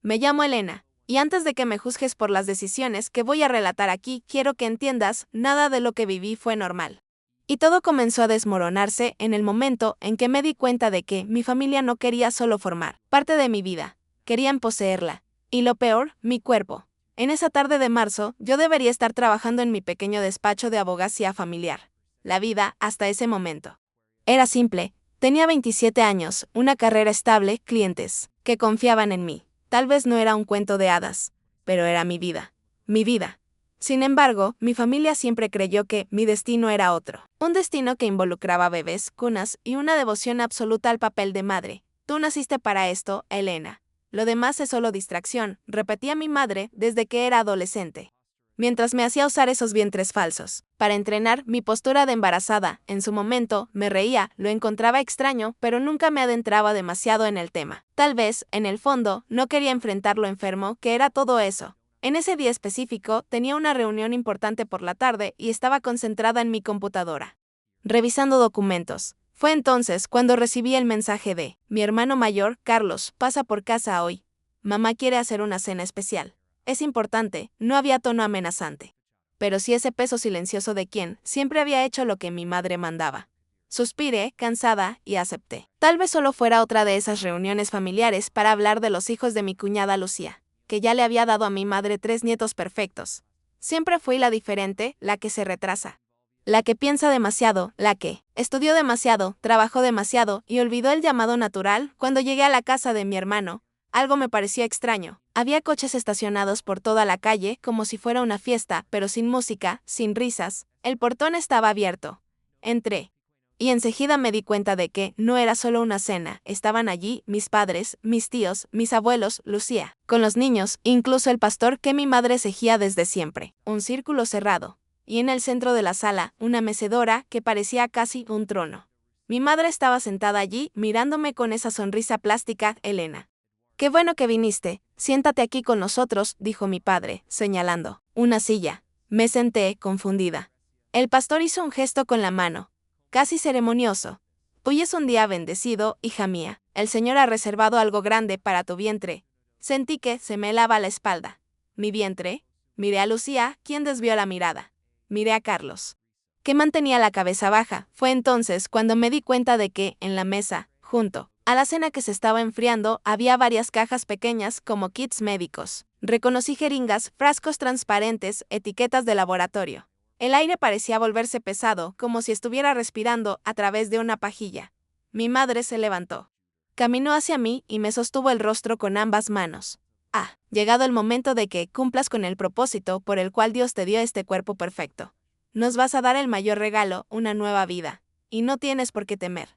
Me llamo Elena, y antes de que me juzgues por las decisiones que voy a relatar aquí, quiero que entiendas, nada de lo que viví fue normal. Y todo comenzó a desmoronarse en el momento en que me di cuenta de que mi familia no quería solo formar parte de mi vida, querían poseerla. Y lo peor, mi cuerpo. En esa tarde de marzo, yo debería estar trabajando en mi pequeño despacho de abogacía familiar. La vida, hasta ese momento, era simple. Tenía 27 años, una carrera estable, clientes que confiaban en mí. Tal vez no era un cuento de hadas, pero era mi vida. Mi vida. Sin embargo, mi familia siempre creyó que mi destino era otro. Un destino que involucraba bebés, cunas y una devoción absoluta al papel de madre. Tú naciste para esto, Elena. Lo demás es solo distracción, repetía mi madre desde que era adolescente. Mientras me hacía usar esos vientres falsos para entrenar mi postura de embarazada, en su momento me reía, lo encontraba extraño, pero nunca me adentraba demasiado en el tema. Tal vez, en el fondo, no quería enfrentar lo enfermo que era todo eso. En ese día específico, tenía una reunión importante por la tarde y estaba concentrada en mi computadora, revisando documentos. Fue entonces cuando recibí el mensaje de mi hermano mayor, Carlos, pasa por casa hoy. Mamá quiere hacer una cena especial. Es importante, no había tono amenazante. Pero sí ese peso silencioso de quien siempre había hecho lo que mi madre mandaba. Suspiré, cansada, y acepté. Tal vez solo fuera otra de esas reuniones familiares para hablar de los hijos de mi cuñada Lucía, que ya le había dado a mi madre 3 nietos perfectos. Siempre fui la diferente, la que se retrasa. La que piensa demasiado, la que estudió demasiado, trabajó demasiado y olvidó el llamado natural. Cuando llegué a la casa de mi hermano, algo me pareció extraño. Había coches estacionados por toda la calle como si fuera una fiesta, pero sin música, sin risas. El portón estaba abierto. Entré. Y enseguida me di cuenta de que no era solo una cena, estaban allí mis padres, mis tíos, mis abuelos, Lucía, con los niños, incluso el pastor que mi madre seguía desde siempre. Un círculo cerrado. Y en el centro de la sala, una mecedora que parecía casi un trono. Mi madre estaba sentada allí, mirándome con esa sonrisa plástica. Elena. Qué bueno que viniste, siéntate aquí con nosotros, dijo mi padre, señalando una silla. Me senté, confundida. El pastor hizo un gesto con la mano, casi ceremonioso. Hoy es un día bendecido, hija mía. El Señor ha reservado algo grande para tu vientre. Sentí que se me helaba la espalda. ¿Mi vientre? Miré a Lucía, quien desvió la mirada. Miré a Carlos, que mantenía la cabeza baja. Fue entonces cuando me di cuenta de que, en la mesa, junto a la cena que se estaba enfriando, había varias cajas pequeñas como kits médicos. Reconocí jeringas, frascos transparentes, etiquetas de laboratorio. El aire parecía volverse pesado, como si estuviera respirando a través de una pajilla. Mi madre se levantó. Caminó hacia mí y me sostuvo el rostro con ambas manos. Ha llegado el momento de que cumplas con el propósito por el cual Dios te dio este cuerpo perfecto. Nos vas a dar el mayor regalo, una nueva vida. Y no tienes por qué temer.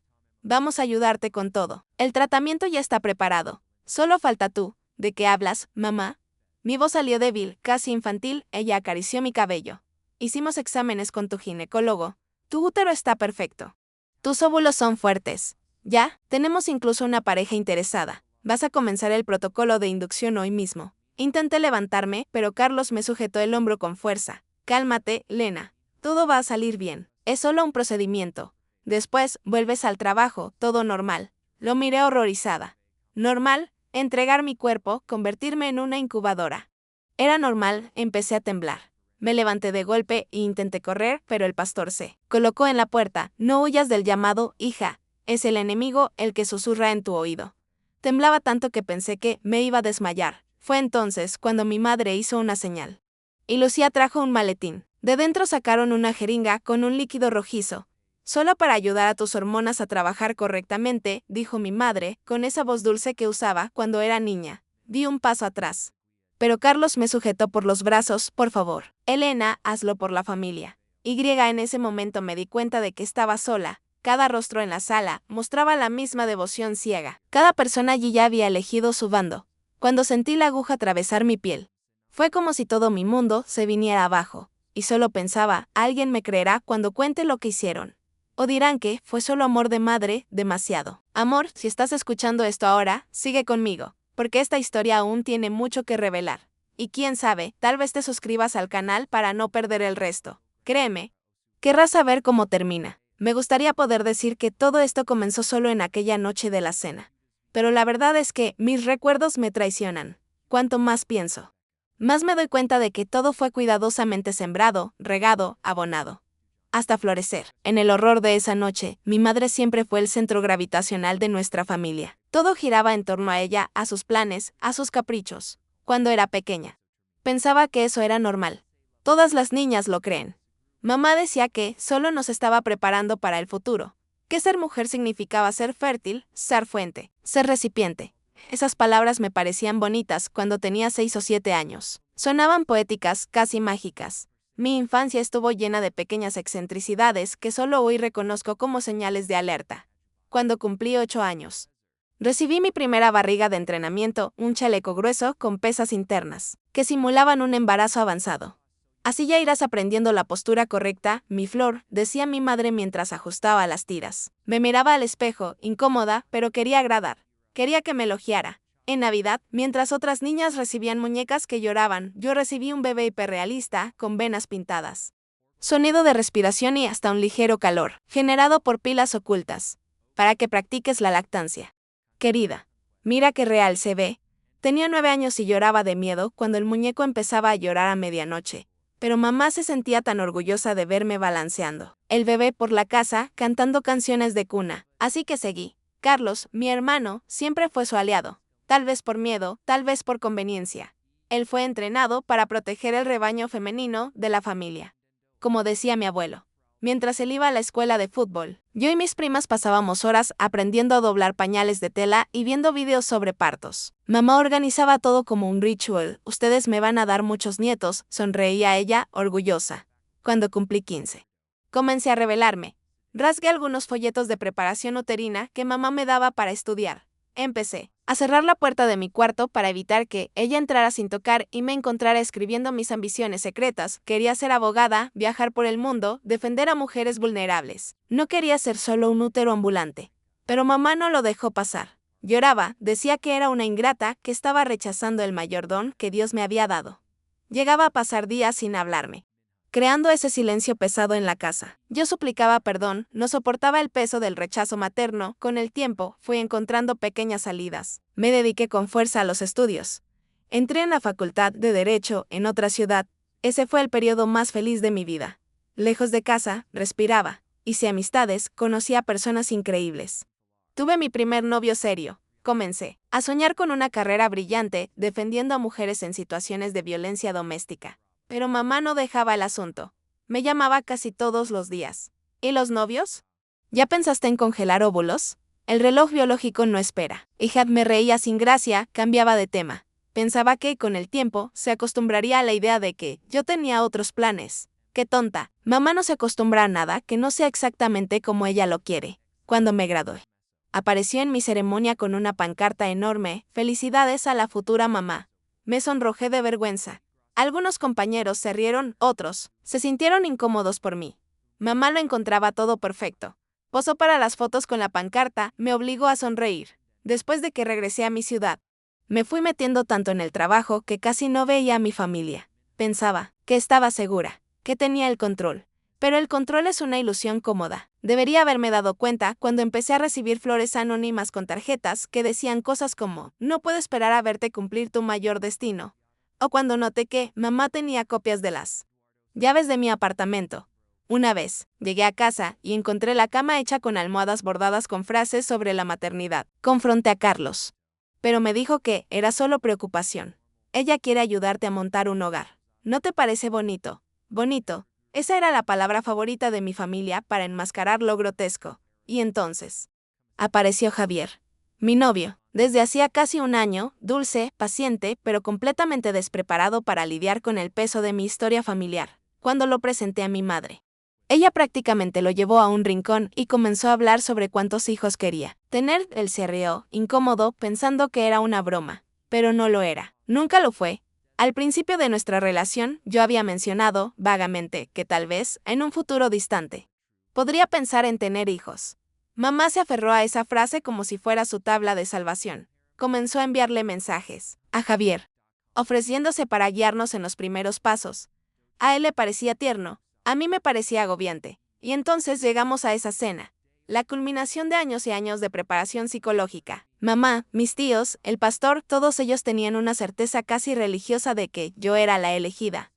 Vamos a ayudarte con todo. El tratamiento ya está preparado. Solo falta tú. ¿De qué hablas, mamá? Mi voz salió débil, casi infantil. Ella acarició mi cabello. Hicimos exámenes con tu ginecólogo. Tu útero está perfecto. Tus óvulos son fuertes. Ya, tenemos incluso una pareja interesada. Vas a comenzar el protocolo de inducción hoy mismo. Intenté levantarme, pero Carlos me sujetó el hombro con fuerza. Cálmate, Lena. Todo va a salir bien. Es solo un procedimiento. Después, vuelves al trabajo, todo normal. Lo miré horrorizada. ¿Normal? Entregar mi cuerpo, convertirme en una incubadora. Era normal, empecé a temblar. Me levanté de golpe e intenté correr, pero el pastor se colocó en la puerta. No huyas del llamado, hija. Es el enemigo el que susurra en tu oído. Temblaba tanto que pensé que me iba a desmayar. Fue entonces cuando mi madre hizo una señal. Y Lucía trajo un maletín. De dentro sacaron una jeringa con un líquido rojizo. Solo para ayudar a tus hormonas a trabajar correctamente, dijo mi madre, con esa voz dulce que usaba cuando era niña. Di un paso atrás. Pero Carlos me sujetó por los brazos. Por favor, Elena, hazlo por la familia. En ese momento me di cuenta de que estaba sola. Cada rostro en la sala mostraba la misma devoción ciega. Cada persona allí ya había elegido su bando. Cuando sentí la aguja atravesar mi piel, fue como si todo mi mundo se viniera abajo. Y solo pensaba, ¿alguien me creerá cuando cuente lo que hicieron? O dirán que fue solo amor de madre, demasiado. Amor, si estás escuchando esto ahora, sigue conmigo, porque esta historia aún tiene mucho que revelar. Y quién sabe, tal vez te suscribas al canal para no perder el resto. Créeme, querrás saber cómo termina. Me gustaría poder decir que todo esto comenzó solo en aquella noche de la cena. Pero la verdad es que mis recuerdos me traicionan. cuanto más pienso, más me doy cuenta de que todo fue cuidadosamente sembrado, regado, abonado, hasta florecer. En el horror de esa noche, mi madre siempre fue el centro gravitacional de nuestra familia. Todo giraba en torno a ella, a sus planes, a sus caprichos. Cuando era pequeña, pensaba que eso era normal. Todas las niñas lo creen. Mamá decía que solo nos estaba preparando para el futuro, que ser mujer significaba ser fértil, ser fuente, ser recipiente. Esas palabras me parecían bonitas cuando tenía 6 o 7 años. Sonaban poéticas, casi mágicas. Mi infancia estuvo llena de pequeñas excentricidades que solo hoy reconozco como señales de alerta. Cuando cumplí 8 años, recibí mi primera barriga de entrenamiento, un chaleco grueso con pesas internas, que simulaban un embarazo avanzado. Así ya irás aprendiendo la postura correcta, mi flor, decía mi madre mientras ajustaba las tiras. Me miraba al espejo, incómoda, pero quería agradar. Quería que me elogiara. En Navidad, mientras otras niñas recibían muñecas que lloraban, yo recibí un bebé hiperrealista, con venas pintadas. Sonido de respiración y hasta un ligero calor, generado por pilas ocultas, para que practiques la lactancia. Querida, mira qué real se ve. Tenía 9 años y lloraba de miedo cuando el muñeco empezaba a llorar a medianoche. Pero mamá se sentía tan orgullosa de verme balanceando el bebé por la casa, cantando canciones de cuna, así que seguí. Carlos, mi hermano, siempre fue su aliado. Tal vez por miedo, tal vez por conveniencia. Él fue entrenado para proteger el rebaño femenino de la familia. Como decía mi abuelo, mientras él iba a la escuela de fútbol, yo y mis primas pasábamos horas aprendiendo a doblar pañales de tela y viendo videos sobre partos. Mamá organizaba todo como un ritual. Ustedes me van a dar muchos nietos, sonreía ella, orgullosa. Cuando cumplí 15, comencé a rebelarme. Rasgué algunos folletos de preparación uterina que mamá me daba para estudiar. Empecé a cerrar la puerta de mi cuarto para evitar que ella entrara sin tocar y me encontrara escribiendo mis ambiciones secretas. Quería ser abogada, viajar por el mundo, defender a mujeres vulnerables. No quería ser solo un útero ambulante. Pero mamá no lo dejó pasar. Lloraba, decía que era una ingrata, que estaba rechazando el mayor don que Dios me había dado. Llegaba a pasar días sin hablarme, creando ese silencio pesado en la casa. Yo suplicaba perdón, no soportaba el peso del rechazo materno. Con el tiempo, fui encontrando pequeñas salidas. Me dediqué con fuerza a los estudios. Entré en la facultad de Derecho, en otra ciudad. Ese fue el periodo más feliz de mi vida. Lejos de casa, respiraba. Hice amistades, conocí a personas increíbles. Tuve mi primer novio serio. Comencé a soñar con una carrera brillante, defendiendo a mujeres en situaciones de violencia doméstica. Pero mamá no dejaba el asunto. Me llamaba casi todos los días. ¿Y los novios? ¿Ya pensaste en congelar óvulos? El reloj biológico no espera. Hija, me reía sin gracia, cambiaba de tema. Pensaba que, con el tiempo, se acostumbraría a la idea de que yo tenía otros planes. ¡Qué tonta! Mamá no se acostumbra a nada que no sea exactamente como ella lo quiere. Cuando me gradué, apareció en mi ceremonia con una pancarta enorme: «Felicidades a la futura mamá». Me sonrojé de vergüenza. Algunos compañeros se rieron, otros se sintieron incómodos por mí. Mamá lo encontraba todo perfecto. Posó para las fotos con la pancarta, me obligó a sonreír. Después de que regresé a mi ciudad, me fui metiendo tanto en el trabajo que casi no veía a mi familia. Pensaba que estaba segura, que tenía el control. Pero el control es una ilusión cómoda. Debería haberme dado cuenta cuando empecé a recibir flores anónimas con tarjetas que decían cosas como: «No puedo esperar a verte cumplir tu mayor destino». O cuando noté que mamá tenía copias de las llaves de mi apartamento. Una vez, llegué a casa y encontré la cama hecha con almohadas bordadas con frases sobre la maternidad. Confronté a Carlos, pero me dijo que era solo preocupación. Ella quiere ayudarte a montar un hogar. ¿No te parece bonito? Bonito. Esa era la palabra favorita de mi familia para enmascarar lo grotesco. Y entonces apareció Javier, mi novio. Desde hacía casi un año, dulce, paciente, pero completamente despreparado para lidiar con el peso de mi historia familiar. Cuando lo presenté a mi madre, ella prácticamente lo llevó a un rincón y comenzó a hablar sobre cuántos hijos quería tener. Él se rió, incómodo, pensando que era una broma. Pero no lo era. Nunca lo fue. Al principio de nuestra relación, yo había mencionado, vagamente, que tal vez, en un futuro distante, podría pensar en tener hijos. Mamá se aferró a esa frase como si fuera su tabla de salvación. Comenzó a enviarle mensajes a Javier, ofreciéndose para guiarnos en los primeros pasos. A él le parecía tierno, a mí me parecía agobiante, y entonces llegamos a esa cena. La culminación de años y años de preparación psicológica. Mamá, mis tíos, el pastor, todos ellos tenían una certeza casi religiosa de que yo era la elegida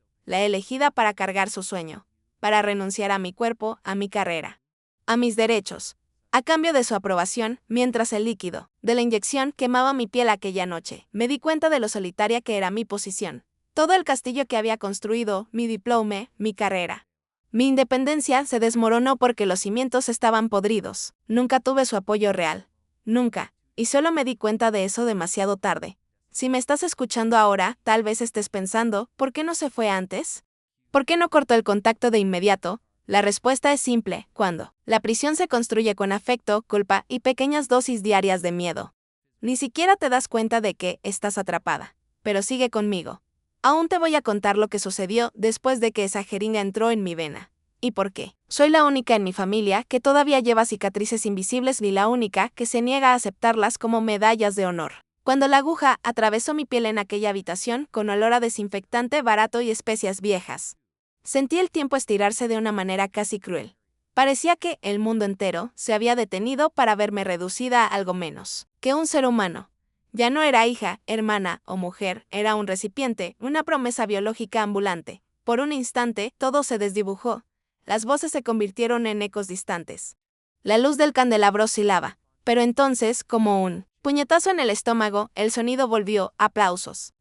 para cargar su sueño, para renunciar a mi cuerpo, a mi carrera, a mis derechos, a cambio de su aprobación, mientras el líquido de la inyección quemaba mi piel aquella noche. Me di cuenta de lo solitaria que era mi posición. Todo el castillo que había construido, mi diploma, mi carrera, mi independencia se desmoronó porque los cimientos estaban podridos. Nunca tuve su apoyo real. Nunca. Y solo me di cuenta de eso demasiado tarde. Si me estás escuchando ahora, tal vez estés pensando, ¿por qué no se fue antes? ¿Por qué no cortó el contacto de inmediato? La respuesta es simple, cuando la prisión se construye con afecto, culpa y pequeñas dosis diarias de miedo. Ni siquiera te das cuenta de que estás atrapada. Pero sigue conmigo. Aún te voy a contar lo que sucedió después de que esa jeringa entró en mi vena. ¿Y por qué? Soy la única en mi familia que todavía lleva cicatrices invisibles y la única que se niega a aceptarlas como medallas de honor. Cuando la aguja atravesó mi piel en aquella habitación con olor a desinfectante barato y especias viejas, sentí el tiempo estirarse de una manera casi cruel. Parecía que el mundo entero se había detenido para verme reducida a algo menos que un ser humano. Ya no era hija, hermana o mujer, era un recipiente, una promesa biológica ambulante. Por un instante, todo se desdibujó. Las voces se convirtieron en ecos distantes. La luz del candelabro oscilaba, pero entonces, como un puñetazo en el estómago, el sonido volvió, aplausos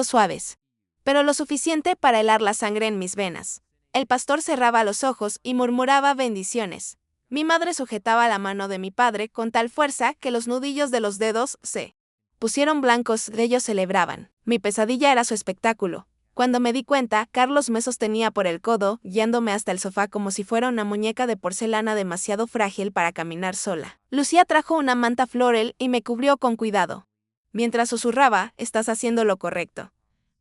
suaves, pero lo suficiente para helar la sangre en mis venas. El pastor cerraba los ojos y murmuraba bendiciones. Mi madre sujetaba la mano de mi padre con tal fuerza que los nudillos de los dedos se pusieron blancos, ellos celebraban. Mi pesadilla era su espectáculo. Cuando me di cuenta, Carlos me sostenía por el codo, guiándome hasta el sofá como si fuera una muñeca de porcelana demasiado frágil para caminar sola. Lucía trajo una manta floral y me cubrió con cuidado. Mientras susurraba, estás haciendo lo correcto.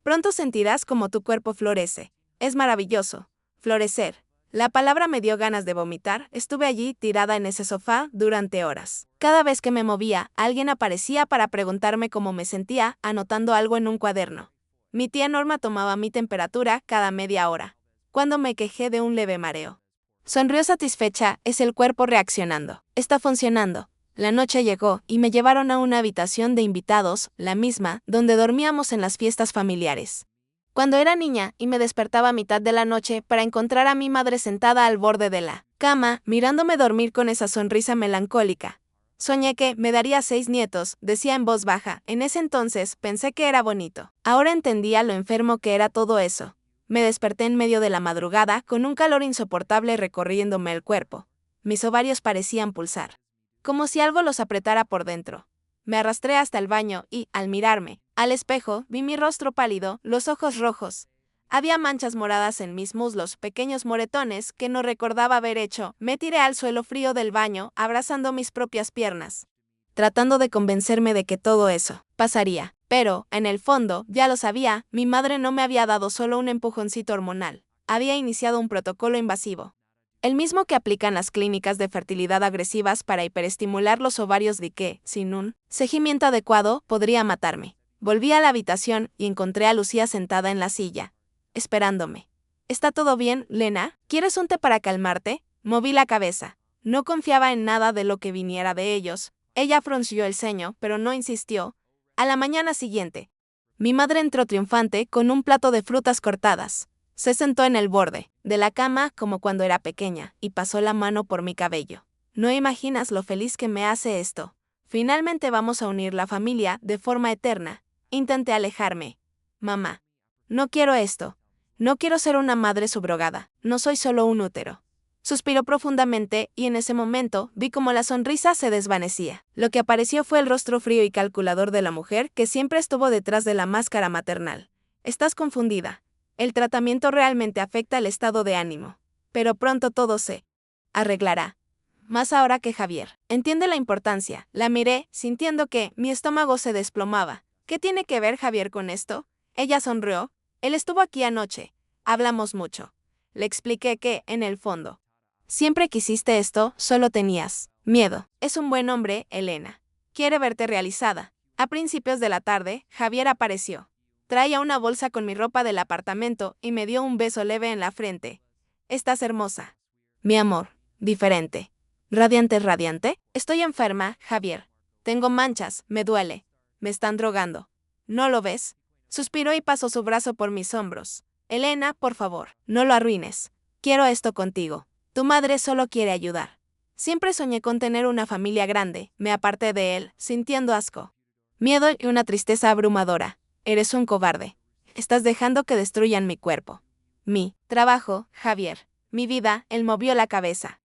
Pronto sentirás como tu cuerpo florece. Es maravilloso. Florecer. La palabra me dio ganas de vomitar. Estuve allí, tirada en ese sofá, durante horas. Cada vez que me movía, alguien aparecía para preguntarme cómo me sentía, anotando algo en un cuaderno. Mi tía Norma tomaba mi temperatura cada media hora, cuando me quejé de un leve mareo. Sonrió satisfecha, es el cuerpo reaccionando. Está funcionando. La noche llegó y me llevaron a una habitación de invitados, la misma, donde dormíamos en las fiestas familiares. Cuando era niña y me despertaba a mitad de la noche para encontrar a mi madre sentada al borde de la cama, mirándome dormir con esa sonrisa melancólica. Soñé que me daría 6 nietos, decía en voz baja. En ese entonces pensé que era bonito. Ahora entendía lo enfermo que era todo eso. Me desperté en medio de la madrugada con un calor insoportable recorriéndome el cuerpo. Mis ovarios parecían pulsar, como si algo los apretara por dentro. Me arrastré hasta el baño y, al mirarme al espejo, vi mi rostro pálido, los ojos rojos. Había manchas moradas en mis muslos, pequeños moretones que no recordaba haber hecho. Me tiré al suelo frío del baño, abrazando mis propias piernas, tratando de convencerme de que todo eso pasaría. Pero, en el fondo, ya lo sabía, mi madre no me había dado solo un empujoncito hormonal. Había iniciado un protocolo invasivo. El mismo que aplican las clínicas de fertilidad agresivas para hiperestimular los ovarios de que, sin un seguimiento adecuado, podría matarme. Volví a la habitación y encontré a Lucía sentada en la silla, esperándome. ¿Está todo bien, Lena? ¿Quieres un té para calmarte? Moví la cabeza. No confiaba en nada de lo que viniera de ellos. Ella frunció el ceño, pero no insistió. A la mañana siguiente, mi madre entró triunfante con un plato de frutas cortadas. Se sentó en el borde de la cama como cuando era pequeña y pasó la mano por mi cabello. No imaginas lo feliz que me hace esto. Finalmente vamos a unir la familia de forma eterna. Intenté alejarme. Mamá, no quiero esto. No quiero ser una madre subrogada. No soy solo un útero. Suspiró profundamente y en ese momento vi como la sonrisa se desvanecía. Lo que apareció fue el rostro frío y calculador de la mujer que siempre estuvo detrás de la máscara maternal. Estás confundida. El tratamiento realmente afecta el estado de ánimo. Pero pronto todo se arreglará. Más ahora que Javier entiende la importancia. La miré, sintiendo que mi estómago se desplomaba. ¿Qué tiene que ver Javier con esto? Ella sonrió. Él estuvo aquí anoche. Hablamos mucho. Le expliqué que, en el fondo, siempre quisiste esto, solo tenías miedo. Es un buen hombre, Elena. Quiere verte realizada. A principios de la tarde, Javier apareció. Traía una bolsa con mi ropa del apartamento y me dio un beso leve en la frente. Estás hermosa. Mi amor, diferente. ¿Radiante, radiante? Estoy enferma, Javier. Tengo manchas, me duele. Me están drogando. ¿No lo ves? Suspiró y pasó su brazo por mis hombros. Elena, por favor, no lo arruines. Quiero esto contigo. Tu madre solo quiere ayudar. Siempre soñé con tener una familia grande, me aparté de él, sintiendo asco. Miedo y una tristeza abrumadora. Eres un cobarde. Estás dejando que destruyan mi cuerpo. Mi trabajo, Javier. Mi vida, él movió la cabeza.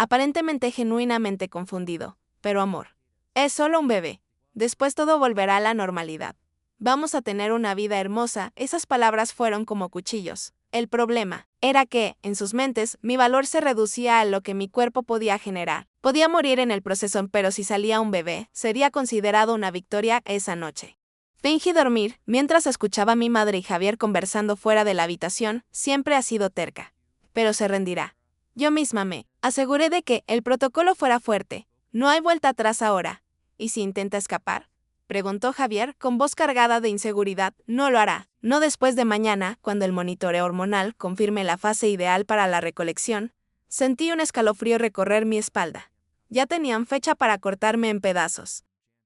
Aparentemente genuinamente confundido, pero amor. Es solo un bebé. Después todo volverá a la normalidad. Vamos a tener una vida hermosa, esas palabras fueron como cuchillos. El problema era que, en sus mentes, mi valor se reducía a lo que mi cuerpo podía generar. Podía morir en el proceso, pero si salía un bebé, sería considerado una victoria esa noche. Fingí dormir, mientras escuchaba a mi madre y Javier conversando fuera de la habitación, siempre ha sido terca. Pero se rendirá. Yo misma me aseguré de que el protocolo fuera fuerte. No hay vuelta atrás ahora. ¿Y si intenta escapar? Preguntó Javier con voz cargada de inseguridad. No lo hará. No después de mañana, cuando el monitoreo hormonal confirme la fase ideal para la recolección. Sentí un escalofrío recorrer mi espalda. Ya tenían fecha para cortarme en pedazos.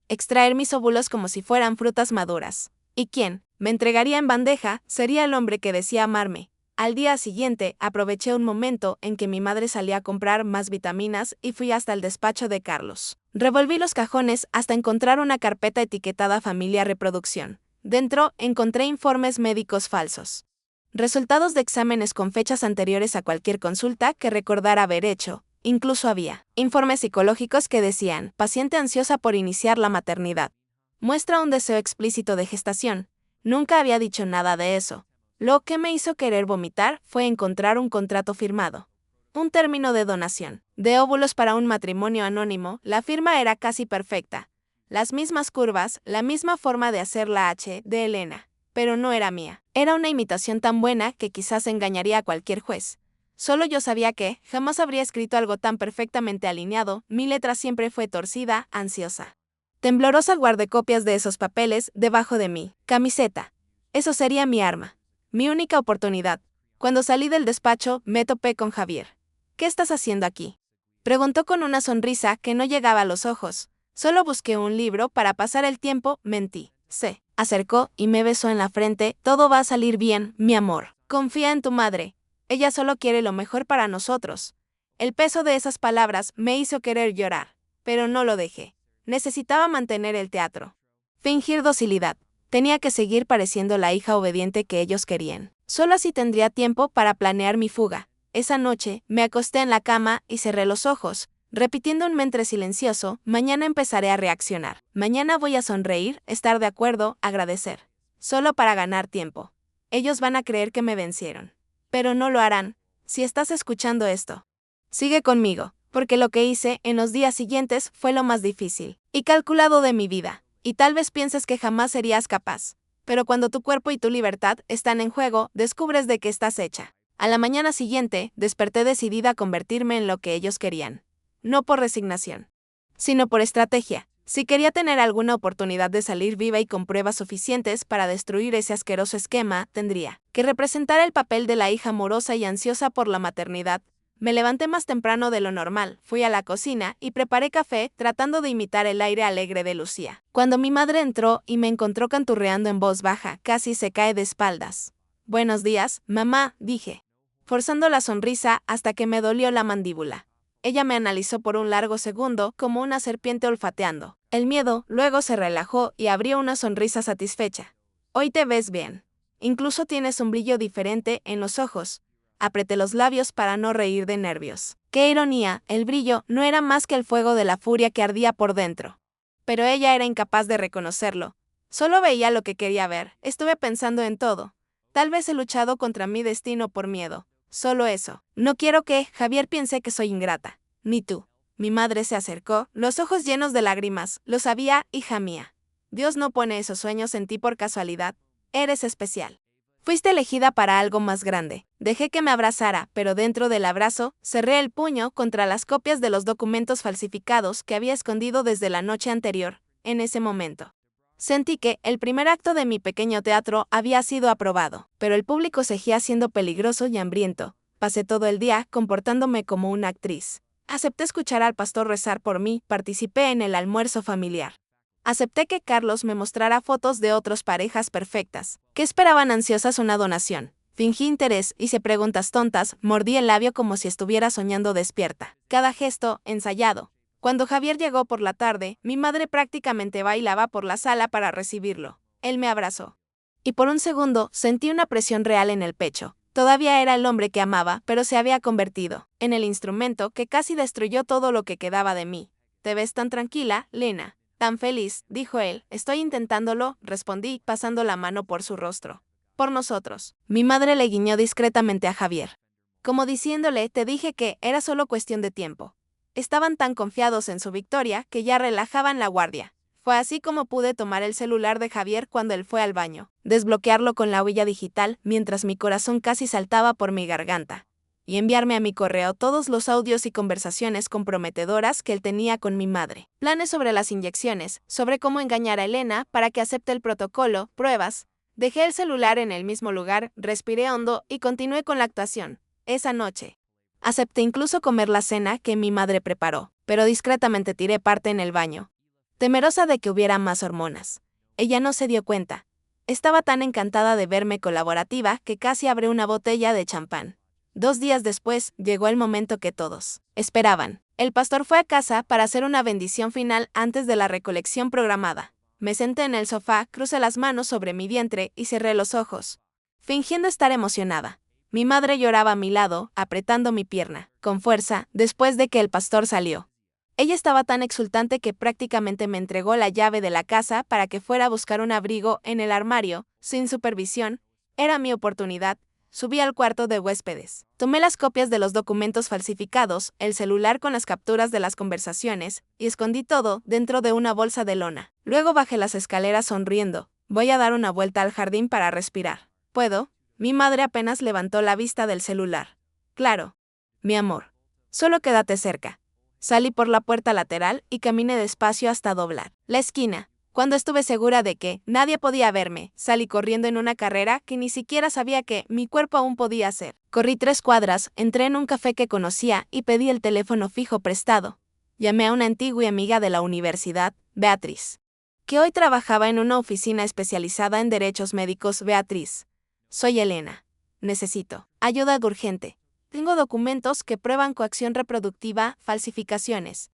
Extraer mis óvulos como si fueran frutas maduras. ¿Y quién me entregaría en bandeja? Sería el hombre que decía amarme. Al día siguiente, aproveché un momento en que mi madre salía a comprar más vitaminas y fui hasta el despacho de Carlos. Revolví los cajones hasta encontrar una carpeta etiquetada Familia Reproducción. Dentro, encontré informes médicos falsos. Resultados de exámenes con fechas anteriores a cualquier consulta que recordara haber hecho. Incluso había informes psicológicos que decían, paciente ansiosa por iniciar la maternidad. Muestra un deseo explícito de gestación. Nunca había dicho nada de eso. Lo que me hizo querer vomitar fue encontrar un contrato firmado. Un término de donación, de óvulos para un matrimonio anónimo, la firma era casi perfecta. Las mismas curvas, la misma forma de hacer la H de Elena, pero no era mía. Era una imitación tan buena que quizás engañaría a cualquier juez. Solo yo sabía que jamás habría escrito algo tan perfectamente alineado, mi letra siempre fue torcida, ansiosa. Temblorosa guardé copias de esos papeles debajo de mi camiseta. Eso sería mi arma. Mi única oportunidad. Cuando salí del despacho, me topé con Javier. ¿Qué estás haciendo aquí? Preguntó con una sonrisa que no llegaba a los ojos. Solo busqué un libro para pasar el tiempo, mentí. Se acercó y me besó en la frente. Todo va a salir bien, mi amor. Confía en tu madre. Ella solo quiere lo mejor para nosotros. El peso de esas palabras me hizo querer llorar, pero no lo dejé. Necesitaba mantener el teatro. Fingir docilidad. Tenía que seguir pareciendo la hija obediente que ellos querían. Solo así tendría tiempo para planear mi fuga. Esa noche, me acosté en la cama y cerré los ojos, repitiendo un mantra silencioso, mañana empezaré a reaccionar. Mañana voy a sonreír, estar de acuerdo, agradecer. Solo para ganar tiempo. Ellos van a creer que me vencieron. Pero no lo harán, si estás escuchando esto. Sigue conmigo, porque lo que hice en los días siguientes fue lo más difícil y calculado de mi vida. Y tal vez pienses que jamás serías capaz. Pero cuando tu cuerpo y tu libertad están en juego, descubres de qué estás hecha. A la mañana siguiente, desperté decidida a convertirme en lo que ellos querían. No por resignación, sino por estrategia. Si quería tener alguna oportunidad de salir viva y con pruebas suficientes para destruir ese asqueroso esquema, tendría que representar el papel de la hija amorosa y ansiosa por la maternidad. Me levanté más temprano de lo normal, fui a la cocina y preparé café tratando de imitar el aire alegre de Lucía. Cuando mi madre entró y me encontró canturreando en voz baja, casi se cae de espaldas. Buenos días, mamá, dije, forzando la sonrisa hasta que me dolió la mandíbula. Ella me analizó por un largo segundo como una serpiente olfateando. El miedo luego se relajó y abrió una sonrisa satisfecha. Hoy te ves bien. Incluso tienes un brillo diferente en los ojos. Apreté los labios para no reír de nervios. ¡Qué ironía! El brillo no era más que el fuego de la furia que ardía por dentro. Pero ella era incapaz de reconocerlo. Solo veía lo que quería ver. Estuve pensando en todo. Tal vez he luchado contra mi destino por miedo. Solo eso. No quiero que Javier piense que soy ingrata. Ni tú. Mi madre se acercó, los ojos llenos de lágrimas. Lo sabía, hija mía. Dios no pone esos sueños en ti por casualidad. Eres especial. Fuiste elegida para algo más grande. Dejé que me abrazara, pero dentro del abrazo, cerré el puño contra las copias de los documentos falsificados que había escondido desde la noche anterior. En ese momento, sentí que el primer acto de mi pequeño teatro había sido aprobado, pero el público seguía siendo peligroso y hambriento. Pasé todo el día comportándome como una actriz. Acepté escuchar al pastor rezar por mí, participé en el almuerzo familiar. Acepté que Carlos me mostrara fotos de otras parejas perfectas, que esperaban ansiosas una donación. Fingí interés, hice preguntas tontas, mordí el labio como si estuviera soñando despierta. Cada gesto, ensayado. Cuando Javier llegó por la tarde, mi madre prácticamente bailaba por la sala para recibirlo. Él me abrazó. Y por un segundo, sentí una presión real en el pecho. Todavía era el hombre que amaba, pero se había convertido en el instrumento que casi destruyó todo lo que quedaba de mí. «Te ves tan tranquila, Lena, tan feliz», dijo él. «Estoy intentándolo», respondí, pasando la mano por su rostro. «Por nosotros». Mi madre le guiñó discretamente a Javier. Como diciéndole, te dije que era solo cuestión de tiempo. Estaban tan confiados en su victoria que ya relajaban la guardia. Fue así como pude tomar el celular de Javier cuando él fue al baño, desbloquearlo con la huella digital mientras mi corazón casi saltaba por mi garganta, y enviarme a mi correo todos los audios y conversaciones comprometedoras que él tenía con mi madre. Planes sobre las inyecciones, sobre cómo engañar a Elena para que acepte el protocolo, pruebas. Dejé el celular en el mismo lugar, respiré hondo y continué con la actuación. Esa noche. Acepté incluso comer la cena que mi madre preparó, pero discretamente tiré parte en el baño, temerosa de que hubiera más hormonas. Ella no se dio cuenta. Estaba tan encantada de verme colaborativa que casi abrió una botella de champán. 2 días después, llegó el momento que todos esperaban. El pastor fue a casa para hacer una bendición final antes de la recolección programada. Me senté en el sofá, crucé las manos sobre mi vientre y cerré los ojos, fingiendo estar emocionada. Mi madre lloraba a mi lado, apretando mi pierna, con fuerza, después de que el pastor salió. Ella estaba tan exultante que prácticamente me entregó la llave de la casa para que fuera a buscar un abrigo en el armario, sin supervisión. Era mi oportunidad. Subí al cuarto de huéspedes. Tomé las copias de los documentos falsificados, el celular con las capturas de las conversaciones, y escondí todo dentro de una bolsa de lona. Luego bajé las escaleras sonriendo. Voy a dar una vuelta al jardín para respirar. ¿Puedo? Mi madre apenas levantó la vista del celular. Claro. Mi amor. Solo quédate cerca. Salí por la puerta lateral y caminé despacio hasta doblar la esquina. Cuando estuve segura de que nadie podía verme, salí corriendo en una carrera que ni siquiera sabía que mi cuerpo aún podía hacer. Corrí 3 cuadras, entré en un café que conocía y pedí el teléfono fijo prestado. Llamé a una antigua amiga de la universidad, Beatriz, que hoy trabajaba en una oficina especializada en derechos médicos. Beatriz, soy Elena. Necesito ayuda urgente. Tengo documentos que prueban coacción reproductiva, falsificaciones,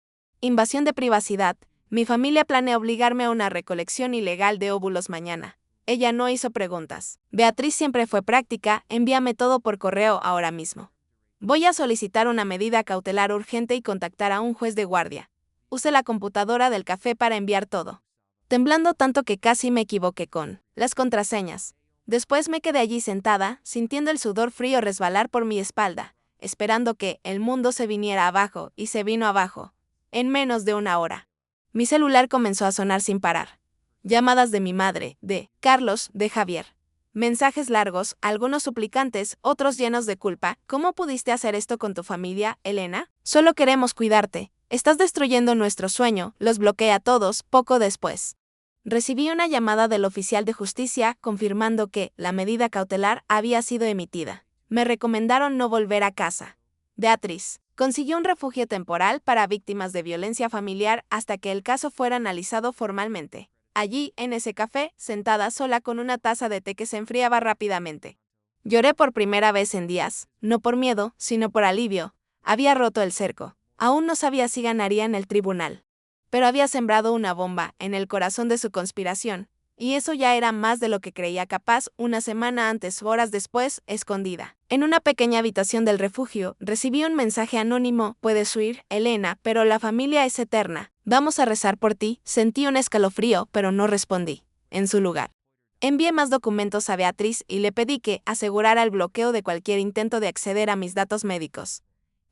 invasión de privacidad. Mi familia planea obligarme a una recolección ilegal de óvulos mañana. Ella no hizo preguntas. Beatriz siempre fue práctica, envíame todo por correo ahora mismo. Voy a solicitar una medida cautelar urgente y contactar a un juez de guardia. Usé la computadora del café para enviar todo, temblando tanto que casi me equivoqué con las contraseñas. Después me quedé allí sentada, sintiendo el sudor frío resbalar por mi espalda, esperando que el mundo se viniera abajo, y se vino abajo, en menos de 1 hora. Mi celular comenzó a sonar sin parar. Llamadas de mi madre, de Carlos, de Javier. Mensajes largos, algunos suplicantes, otros llenos de culpa. ¿Cómo pudiste hacer esto con tu familia, Elena? Solo queremos cuidarte. Estás destruyendo nuestro sueño. Los bloqueé a todos. Poco después, recibí una llamada del oficial de justicia confirmando que la medida cautelar había sido emitida. Me recomendaron no volver a casa. Beatriz consiguió un refugio temporal para víctimas de violencia familiar hasta que el caso fuera analizado formalmente. Allí, en ese café, sentada sola con una taza de té que se enfriaba rápidamente. Lloré por primera vez en días, no por miedo, sino por alivio. Había roto el cerco. Aún no sabía si ganaría en el tribunal, pero había sembrado una bomba en el corazón de su conspiración, y eso ya era más de lo que creía capaz. 1 semana antes o horas después, escondida en una pequeña habitación del refugio, recibí un mensaje anónimo: puedes huir, Elena, pero la familia es eterna. Vamos a rezar por ti. Sentí un escalofrío, pero no respondí. En su lugar, envié más documentos a Beatriz y le pedí que asegurara el bloqueo de cualquier intento de acceder a mis datos médicos.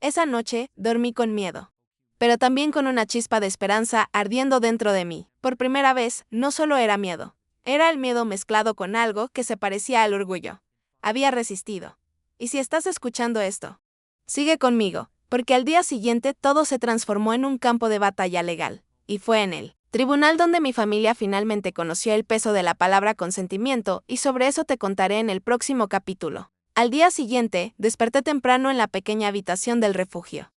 Esa noche, dormí con miedo, pero también con una chispa de esperanza ardiendo dentro de mí. Por primera vez, no solo era miedo. Era el miedo mezclado con algo que se parecía al orgullo. Había resistido. Y si estás escuchando esto, sigue conmigo, porque al día siguiente todo se transformó en un campo de batalla legal. Y fue en el tribunal donde mi familia finalmente conoció el peso de la palabra consentimiento, y sobre eso te contaré en el próximo capítulo. Al día siguiente, desperté temprano en la pequeña habitación del refugio,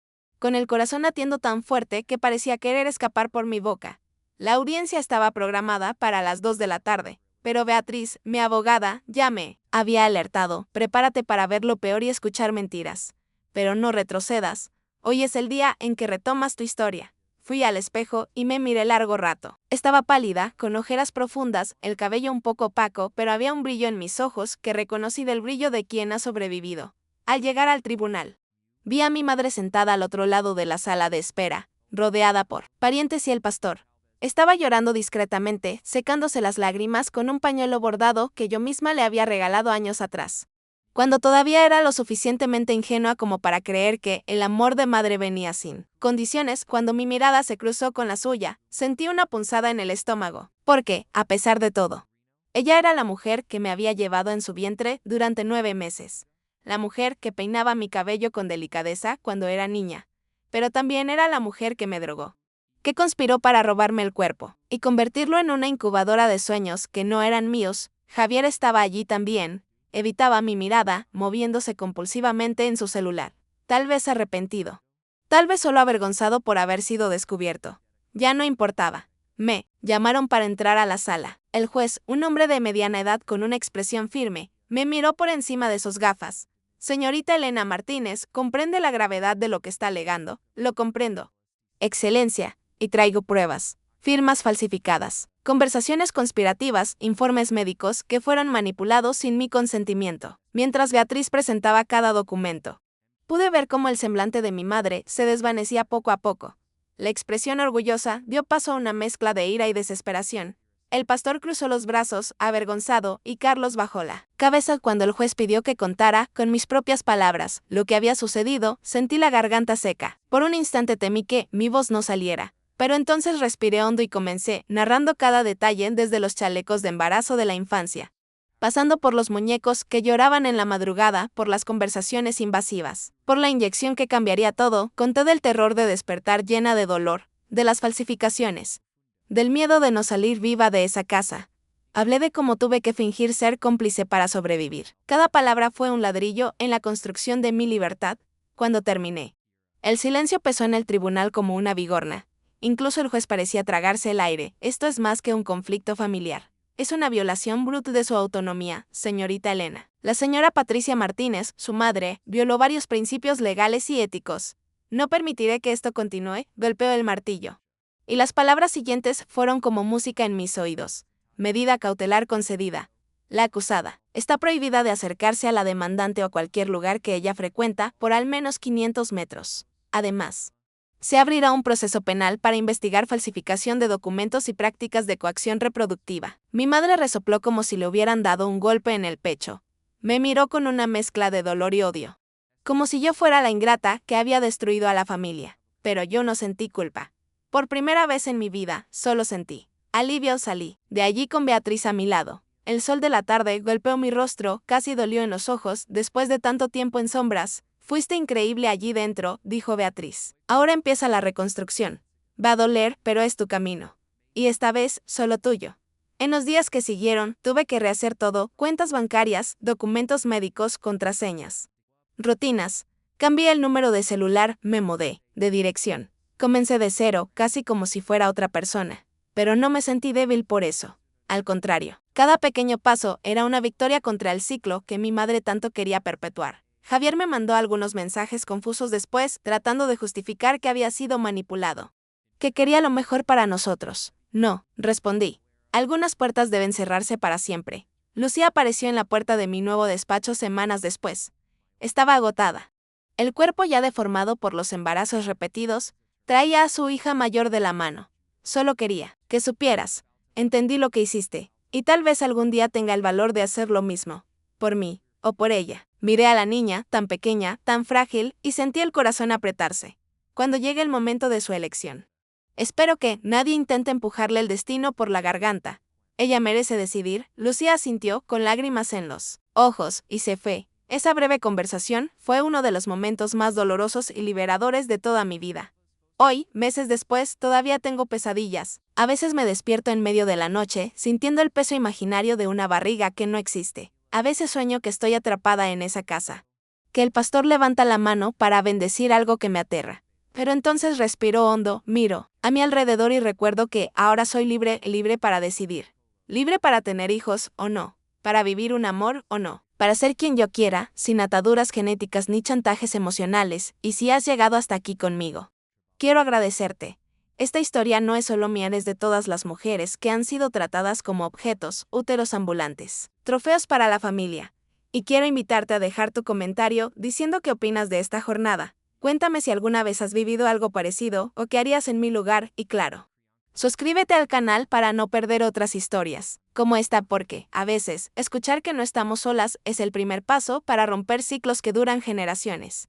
con el corazón latiendo tan fuerte que parecía querer escapar por mi boca. La audiencia estaba programada para las 2 de la tarde, pero Beatriz, mi abogada, ya me había alertado: prepárate para ver lo peor y escuchar mentiras. Pero no retrocedas, hoy es el día en que retomas tu historia. Fui al espejo y me miré largo rato. Estaba pálida, con ojeras profundas, el cabello un poco opaco, pero había un brillo en mis ojos que reconocí del brillo de quien ha sobrevivido. Al llegar al tribunal, vi a mi madre sentada al otro lado de la sala de espera, rodeada por parientes y el pastor. Estaba llorando discretamente, secándose las lágrimas con un pañuelo bordado que yo misma le había regalado años atrás, cuando todavía era lo suficientemente ingenua como para creer que el amor de madre venía sin condiciones. Cuando mi mirada se cruzó con la suya, sentí una punzada en el estómago, porque, a pesar de todo, ella era la mujer que me había llevado en su vientre durante 9 meses, la mujer que peinaba mi cabello con delicadeza cuando era niña, pero también era la mujer que me drogó, que conspiró para robarme el cuerpo y convertirlo en una incubadora de sueños que no eran míos. Javier estaba allí también. Evitaba mi mirada, moviéndose compulsivamente en su celular. Tal vez arrepentido. Tal vez solo avergonzado por haber sido descubierto. Ya no importaba. Me llamaron para entrar a la sala. El juez, un hombre de mediana edad con una expresión firme, me miró por encima de sus gafas. Señorita Elena Martínez, ¿comprende la gravedad de lo que está alegando? Lo comprendo, Excelencia, y traigo pruebas. Firmas falsificadas, conversaciones conspirativas, informes médicos que fueron manipulados sin mi consentimiento. Mientras Beatriz presentaba cada documento, pude ver cómo el semblante de mi madre se desvanecía poco a poco. La expresión orgullosa dio paso a una mezcla de ira y desesperación. El pastor cruzó los brazos, avergonzado, y Carlos bajó la cabeza cuando el juez pidió que contara, con mis propias palabras, lo que había sucedido. Sentí la garganta seca. Por un instante temí que mi voz no saliera. Pero entonces respiré hondo y comencé, narrando cada detalle desde los chalecos de embarazo de la infancia, pasando por los muñecos que lloraban en la madrugada, por las conversaciones invasivas, por la inyección que cambiaría todo. Conté del terror de despertar llena de dolor, de las falsificaciones, del miedo de no salir viva de esa casa. Hablé de cómo tuve que fingir ser cómplice para sobrevivir. Cada palabra fue un ladrillo en la construcción de mi libertad. Cuando terminé, el silencio pesó en el tribunal como una bigorna. Incluso el juez parecía tragarse el aire. Esto es más que un conflicto familiar. Es una violación brutal de su autonomía, señorita Elena. La señora Patricia Martínez, su madre, violó varios principios legales y éticos. No permitiré que esto continúe. Golpeó el martillo. Y las palabras siguientes fueron como música en mis oídos. Medida cautelar concedida. La acusada está prohibida de acercarse a la demandante o a cualquier lugar que ella frecuenta por al menos 500 metros. Además, se abrirá un proceso penal para investigar falsificación de documentos y prácticas de coacción reproductiva. Mi madre resopló como si le hubieran dado un golpe en el pecho. Me miró con una mezcla de dolor y odio, como si yo fuera la ingrata que había destruido a la familia. Pero yo no sentí culpa. Por primera vez en mi vida, solo sentí alivio. Salí de allí con Beatriz a mi lado. El sol de la tarde golpeó mi rostro, casi dolió en los ojos. Después de tanto tiempo en sombras, fuiste increíble allí dentro, dijo Beatriz. Ahora empieza la reconstrucción. Va a doler, pero es tu camino. Y esta vez, solo tuyo. En los días que siguieron, tuve que rehacer todo: cuentas bancarias, documentos médicos, contraseñas, rutinas. Cambié el número de celular, me mudé de dirección. Comencé de cero, casi como si fuera otra persona. Pero no me sentí débil por eso. Al contrario, cada pequeño paso era una victoria contra el ciclo que mi madre tanto quería perpetuar. Javier me mandó algunos mensajes confusos después, tratando de justificar que había sido manipulado, que quería lo mejor para nosotros. No, respondí. Algunas puertas deben cerrarse para siempre. Lucía apareció en la puerta de mi nuevo despacho semanas después. Estaba agotada. El cuerpo ya deformado por los embarazos repetidos, traía a su hija mayor de la mano. Solo quería que supieras. Entendí lo que hiciste, y tal vez algún día tenga el valor de hacer lo mismo. Por mí, o por ella. Miré a la niña, tan pequeña, tan frágil, y sentí el corazón apretarse. Cuando llegue el momento de su elección, espero que nadie intente empujarle el destino por la garganta. Ella merece decidir. Lucía asintió, con lágrimas en los ojos, y se fue. Esa breve conversación fue uno de los momentos más dolorosos y liberadores de toda mi vida. Hoy, meses después, todavía tengo pesadillas. A veces me despierto en medio de la noche, sintiendo el peso imaginario de una barriga que no existe. A veces sueño que estoy atrapada en esa casa, que el pastor levanta la mano para bendecir algo que me aterra. Pero entonces respiro hondo, miro a mi alrededor y recuerdo que ahora soy libre, libre para decidir. Libre para tener hijos o no, para vivir un amor o no, para ser quien yo quiera, sin ataduras genéticas ni chantajes emocionales, y si has llegado hasta aquí conmigo. Quiero agradecerte. Esta historia no es solo mía, es de todas las mujeres que han sido tratadas como objetos, úteros ambulantes, trofeos para la familia. Y quiero invitarte a dejar tu comentario diciendo qué opinas de esta jornada. Cuéntame si alguna vez has vivido algo parecido o qué harías en mi lugar y claro, suscríbete al canal para no perder otras historias como esta porque, a veces, escuchar que no estamos solas es el primer paso para romper ciclos que duran generaciones.